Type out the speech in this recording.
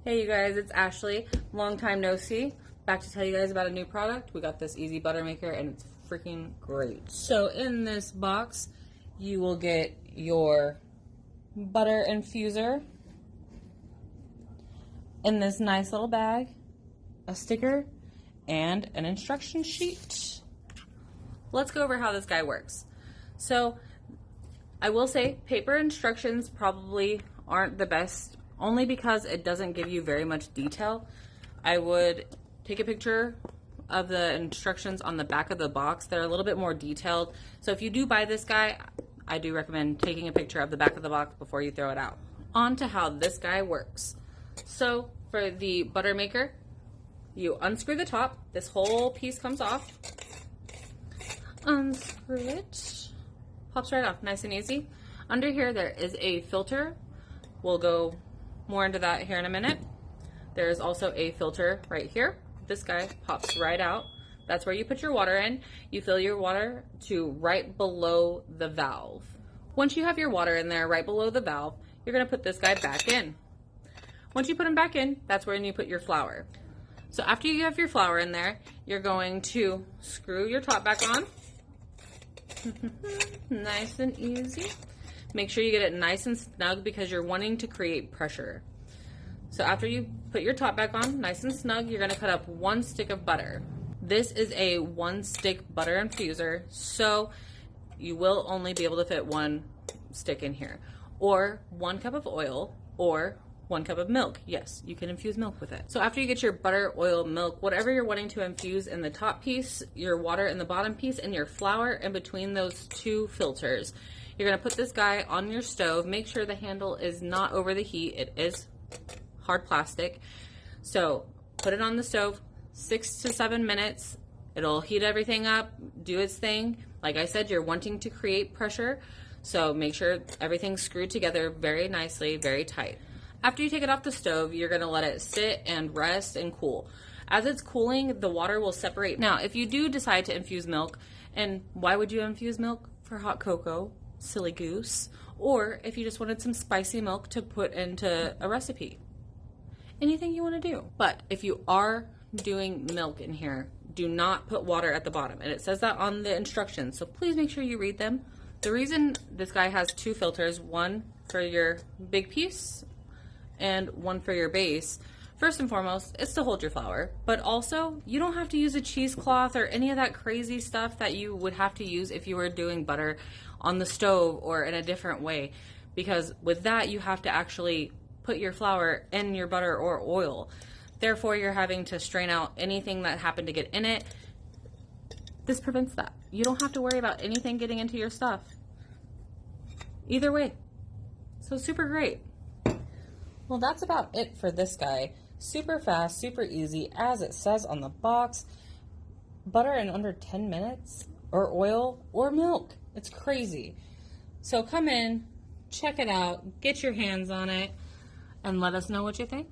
Hey you guys, it's Ashley. Long time no see. Back to tell you guys about a new product. We got this easy butter maker and it's freaking great. So in this box, you will get your butter infuser in this nice little bag, a sticker, and an instruction sheet. Let's go over how this guy works. So I will say paper instructions probably aren't the best, only because it doesn't give you very much detail. I would take a picture of the instructions on the back of the box. They're a little bit more detailed. So if you do buy this guy, I do recommend taking a picture of the back of the box before you throw it out. On to how this guy works. So for the butter maker, you unscrew the top. This whole piece comes off. Unscrew it. Pops right off, nice and easy. Under here there is a filter. We'll go more into that here in a minute. There's also a filter right here. This guy pops right out. That's where you put your water in. You fill your water to right below the valve. Once you have your water in there right below the valve, you're gonna put this guy back in. Once you put him back in, that's when you put your flour. So after you have your flour in there, you're going to screw your top back on. Nice and easy. Make sure you get it nice and snug because you're wanting to create pressure. So after you put your top back on, nice and snug, you're gonna cut up 1 stick of butter. This is a 1 stick butter infuser, so you will only be able to fit 1 stick in here. Or 1 cup of oil, or 1 cup of milk. Yes, you can infuse milk with it. So after you get your butter, oil, milk, whatever you're wanting to infuse in the top piece, your water in the bottom piece, and your flour in between those 2 filters, you're gonna put this guy on your stove. Make sure the handle is not over the heat. It is hard plastic. So put it on the stove, 6 to 7 minutes. It'll heat everything up, do its thing. Like I said, you're wanting to create pressure. So make sure everything's screwed together very nicely, very tight. After you take it off the stove, you're gonna let it sit and rest and cool. As it's cooling, the water will separate. Now, if you do decide to infuse milk, and why would you infuse milk? For hot cocoa, silly goose, or if you just wanted some spicy milk to put into a recipe. Anything you wanna do. But if you are doing milk in here, do not put water at the bottom. And it says that on the instructions, so please make sure you read them. The reason this guy has 2 filters, 1 for your big piece and 1 for your base, first and foremost, it's to hold your flour, but also you don't have to use a cheesecloth or any of that crazy stuff that you would have to use if you were doing butter on the stove or in a different way, because with that you have to actually put your flour in your butter or oil. Therefore, you're having to strain out anything that happened to get in it. This prevents that. You don't have to worry about anything getting into your stuff. Either way. So super great. Well, that's about it for this guy. Super fast, super easy, as it says on the box. Butter in under 10 minutes, or oil, or milk. It's crazy. So come in, check it out, get your hands on it, and let us know what you think.